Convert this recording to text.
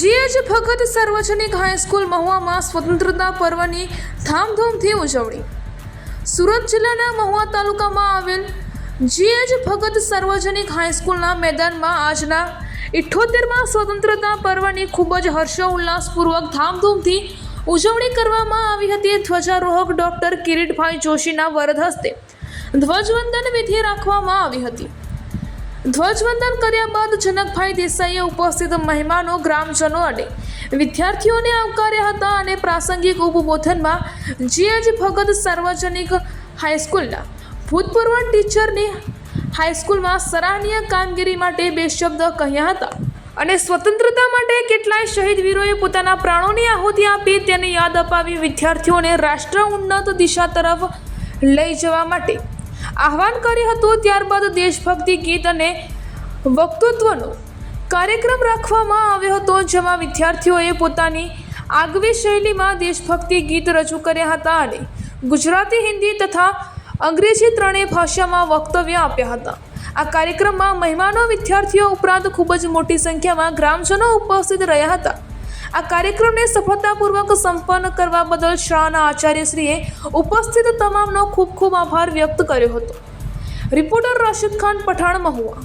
GH ભગત સાર્વજનિક high school મહુવામાં સ્વતંત્રતા પર્વની ધામધૂમથી ઉજવણી। સુરત જિલ્લાના મહુવા તાલુકામાં આવેલ જીએચ ભગત સાર્વજનિક હાઈસ્કૂલના મેદાનમાં આજના 78મા સ્વતંત્રતા પર્વની ખૂબ જ હર્ષોલ્લાસપૂર્વક ધામધૂમથી ઉજવણી કરવામાં આવી હતી। ધ્વજારોહક ડોક્ટર કિરીટભાઈ જોશીના વરદ હસ્તે ધ્વજવંદન વિધિ રાખવામાં આવી હતી। ધ્વજવંદન કર્યા બાદ જનકભાઈ દેસાઈએ ઉપસ્થિત મહેમાનો, ગ્રામજનો અને વિદ્યાર્થીઓને આવકાર્યા હતા અને પ્રાસંગિક ઉપબોધનમાં જીએચ ભગત સાર્વજનિક હાઈસ્કૂલના ભૂતપૂર્વ ટીચરની હાઈસ્કૂલમાં સરાહનીય કામગીરી માટે બે શબ્દ કહ્યા હતા અને સ્વતંત્રતા માટે કેટલાય શહીદ વીરોએ પોતાના પ્રાણોની આહુતિ આપી તેને યાદ અપાવી વિદ્યાર્થીઓને રાષ્ટ્ર ઉન્નત દિશા તરફ લઈ જવા માટે આહવાન કર્યું હતું। ત્યારબાદ દેશભક્તિ ગીત અને વક્તૃત્વનો કાર્યક્રમ રાખવામાં આવ્યો હતો, જેમાં વિદ્યાર્થીઓએ પોતાની આગવી શૈલીમાં દેશભક્તિ ગીત રજૂ કર્યા હતા અને ગુજરાતી, હિન્દી તથા અંગ્રેજી ત્રણેય ભાષામાં વક્તવ્ય આપ્યા હતા। આ કાર્યક્રમમાં મહેમાનો, વિદ્યાર્થીઓ ઉપરાંત ખૂબ જ મોટી સંખ્યામાં ગ્રામજનો ઉપસ્થિત રહ્યા હતા। આ કાર્યક્રમને સફળતાપૂર્વક સંપન્ન કરવા બદલ શાળાના આચાર્યશ્રીએ ઉપસ્થિત તમામનો ખૂબ ખૂબ આભાર વ્યક્ત કર્યો હતો। રિપોર્ટર રાશિદ ખાન, પઠાણ, મહુવા।